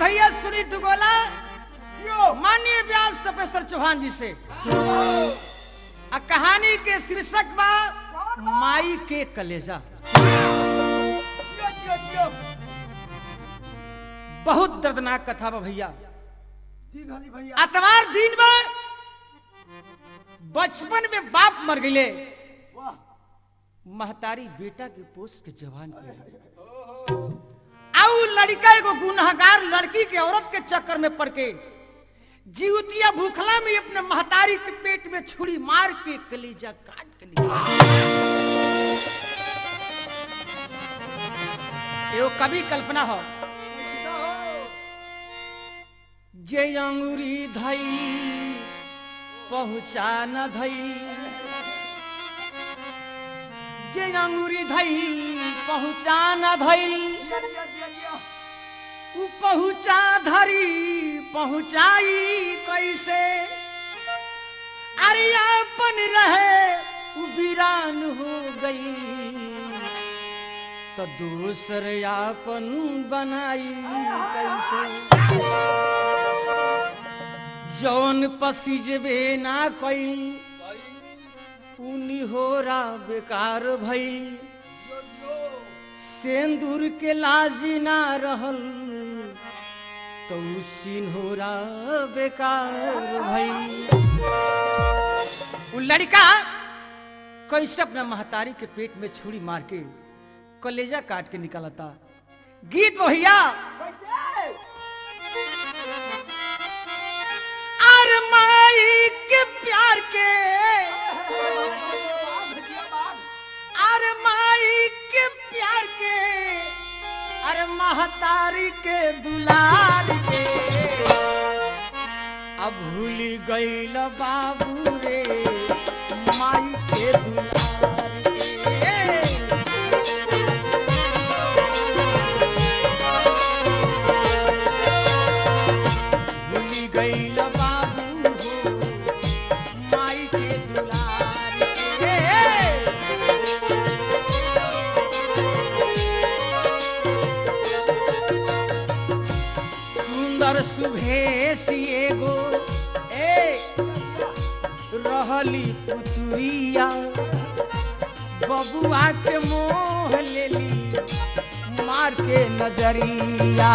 भैया सुनी तू बोला माननीय व्यास तपेश्वर चौहान जी से। कहानी के शीर्षक बा माई के कलेजा। बहुत दर्दनाक कथा बा भैया। अतवार दिन में बचपन में बाप मर गए, महतारी बेटा के पोस के जवान कर आउ लड़का एगो गुनहगार लड़की के औरत के चक्कर में पड़ के जीवतिया भूखला में अपने महतारी के पेट में छुरी मार के कलेजा काट के लिया। एगो कवि कल्पना हो, जे अंगुरी धई पहुंचा न धई, जे अंगुरी धई पहुंचा न धई, उ पहुंचा धरी पहुंचाई कैसे। अरे अपन रहे उ वीरान हो गई, तो दूसर अपन बनाई कैसे। जौन पसीजबे ना कोई उनी होरा बेकार भई, सेंदूर के लाजी ना रहल तो सिन्होरा बेकार भई। वो लड़का कैसे अपना महतारी के पेट में छुरी मार के कलेजा काट के निकालता। गीत भैया अरे माई के प्यार के, अरे माई के प्यार के, अरे महतारी के दुलार के, अब भूल गईल बाबू रे माई के दुलार के। भूल गईल बाबू हो माई के दुलार के। सुंदर सुभेसी एगो रहली पुतुरिया, बबुआ के मोह लेली मार के नजरिया।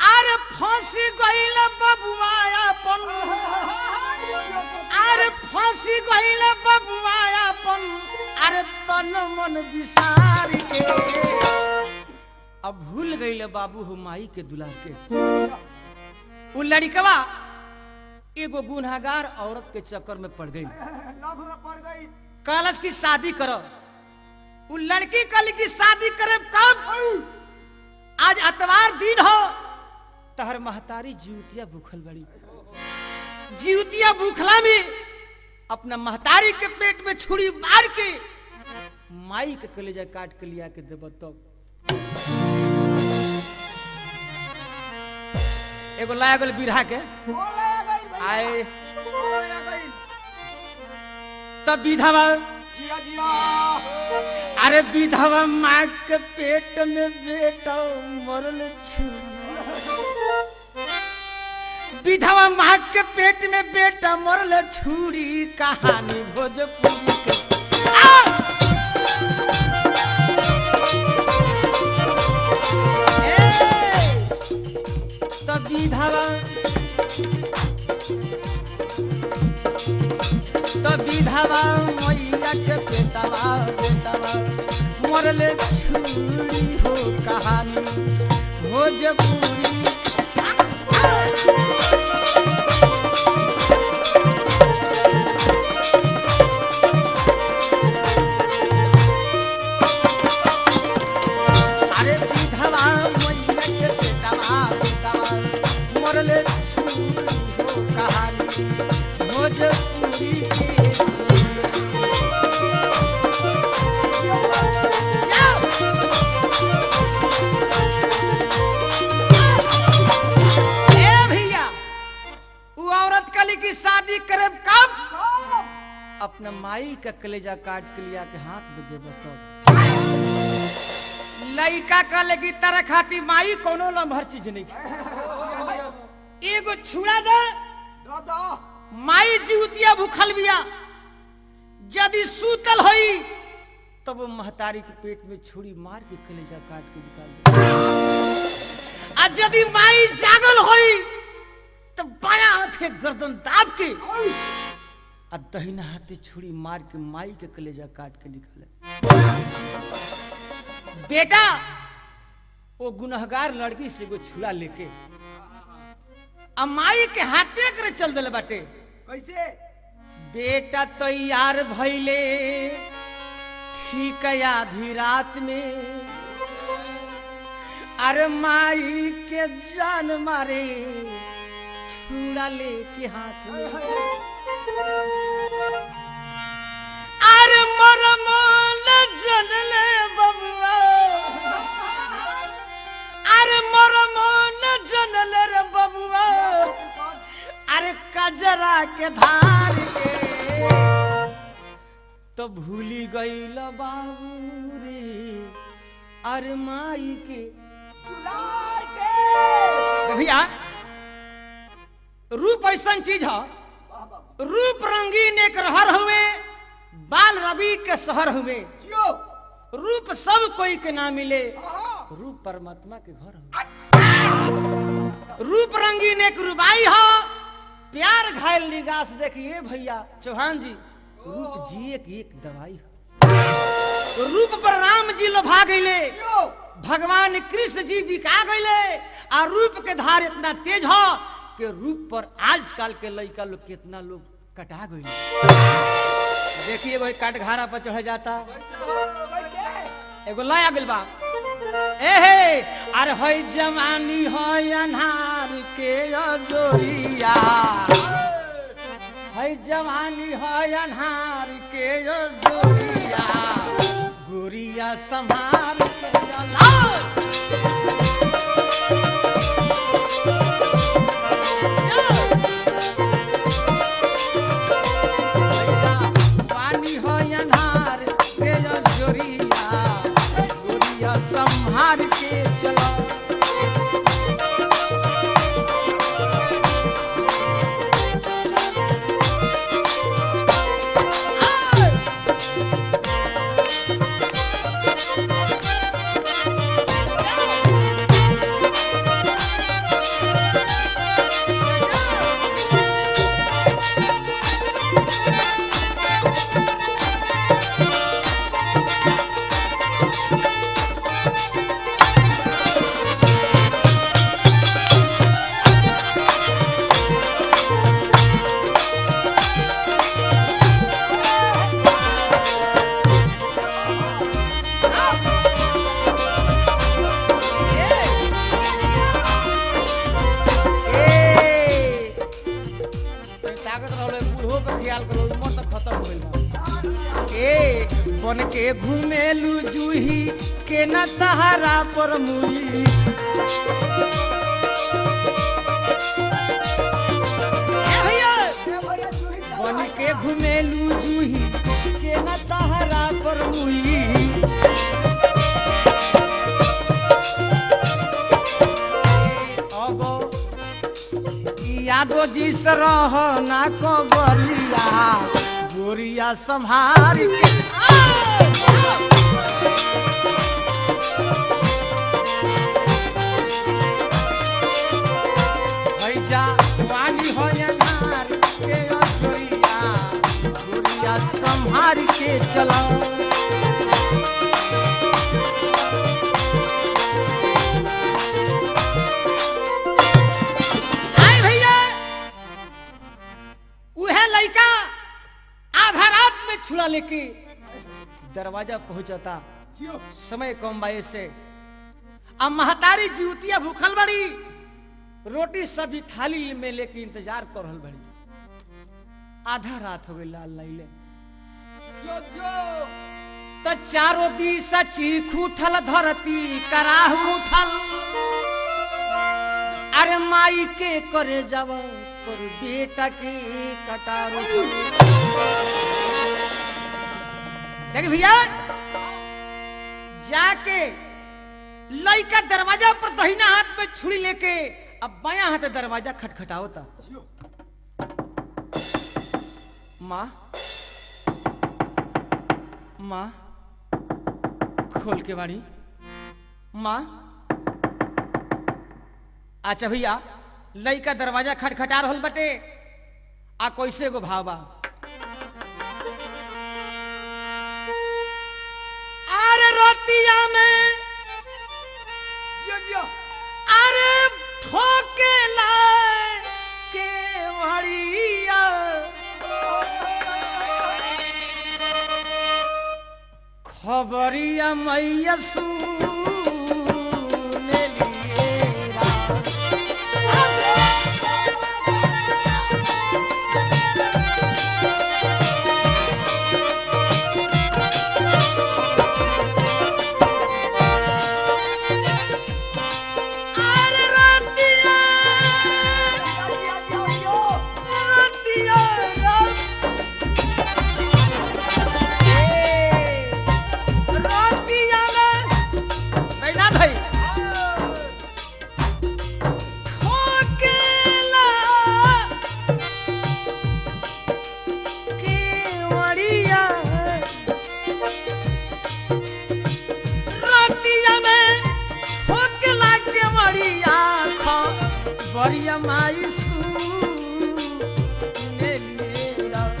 अरे फांसी गईल बबुआ अपन, अरे फांसी गईल बबुआ अपन, अरे तन मन विसार के, अब भूल गईल बाबू हो माई के दुलार के। वो लड़कवा एगो गुनहगार औरत के चक्कर में पड़ गई, कलश की शादी करो। वो लड़की कल की शादी करे कब? आज अतवार दिन हो, तहर महतारी जीवतिया भूखल बड़ी, जीवतिया भूखला में अपना महतारी के पेट में छुरी मार के माई के कलेजा काट के लिया के देव। तो एगो लाया गल बिरहा के आए तब विधवा, अरे विधवा माँ के पेट में बेटा मरल छुरी, विधवा माँ के पेट में बेटा मरल छुरी। कहानी भोजपुरी के तब विधवा, तब विधवा मैया के बेटवा बेटवा मरल छुरी हो। कहानी भोजपुरी अपना माई का कलेजा काट के लिया के हाथ में दे बतो लइका का लगी तरह खाती माई कोनो लम्हर चीज नहीं एगो छुड़ा दे माई जीवतिया भूखल बिया यदि सूतल होई तब वो महतारी के पेट में छुरी मार के कलेजा काट के निकाल दे। आज यदि माई जागल होई तो बाया हाथे गर्दन दाब के और दहिना हाथे छुरी मार के माई के कलेजा काट के निकाले। बेटा वो गुनहगार लड़की से वो छुरा लेके अब माई के हाथे करे चल दिले बाटे। कैसे बेटा तैयार भइले ठीक आधी रात में अरे माई के जान मारे छुरा लेके हाथ में अरे मोर मन जनले बबुआ अरे मोर मन जनले रे बबुआ अरे कजरा के धार के तो भूली गईल बाबू रे अरे माई के भैया रूप ऐसा चीज है रूप रंगीन एक रहर हुए बाल रवि के शहर हुए रूप सब कोई के ना मिले रूप परमात्मा के घर हो रूप रंगीन एक रुबाई हो प्यार घायल निगाह देखिए भैया चौहान जी रूप जिए की एक दवाई हो रूप पर राम जी लोभा गईले भगवान कृष्ण जी बिका गईले और रूप के धार इतना तेज हो कि रूप पर आजकल के लड़का लोग कितना लोग कटा गईले। देखिए वही काटघारा पर चढ़ जाता एगो लाया बिल बा एहे अरे होई जवानी होई अनहार के जोरिया होई जवानी होई अनहार के जोरिया गोरिया संभार के पानी होई अनहार के जोरिया गोरिया संभार के चलो बन के घूमेलू जूही के न तहरा पर मुई बन के घूमेलू जूही के न तहरा पर मुई अब यादो जी से रह ना को बलिया गोरिया संभार के भैया वाली हो अनार के गोरिया गोरिया संभार के चलो आए भैया वह लड़का आधा रात में छुड़ा लेके दरवाजा पहुंचता समय कम बाए से अब महतारी जीवतिया भूखल बड़ी रोटी सब्जी थाली में लेके इंतजार कर रहल बड़ी आधा रात हो गई लाल लैले तो चारों दिस चीख उठल धरती कराह उठल अरे माई के करे जाव पर बेटा के कटार देख भैया जाके लड़का दरवाजा पर दहिना हाथ में छुरी लेके अब बायां हाथ दरवाजा खटखटाओ था। माँ माँ खोल के बाड़ी माँ। अच्छा भैया लड़का दरवाजा खटखटा रहल बटे आ कैसे गो भावा अरे रोतिया में अरे ठोके लाए के वड़िया खबरिया मैया सुने लिए रात। बरिया माई सुने लिए रात।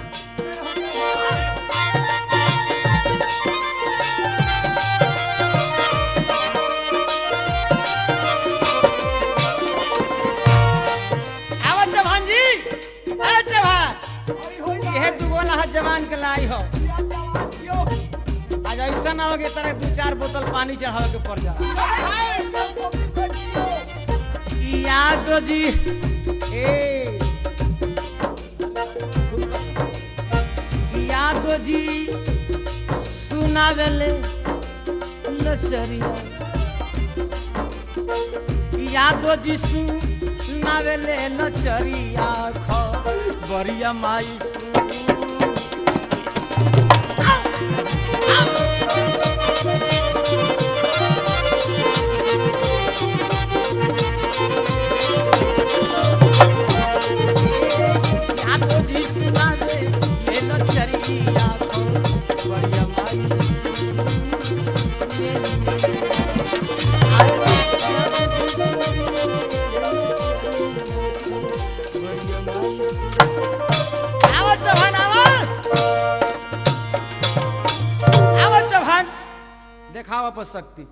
आओ जवान जी अरे जवान यह दुगोला है जवान के लाई हो आज ऐसा ना होगे तरह 2-4 बोतल पानी चढ़ावे के पड़ जा। यादव जी यादव जी सुनावेले लचरिया यादव जी सुनावेले लचरिया खबरिया माई देखावा पर शक्ति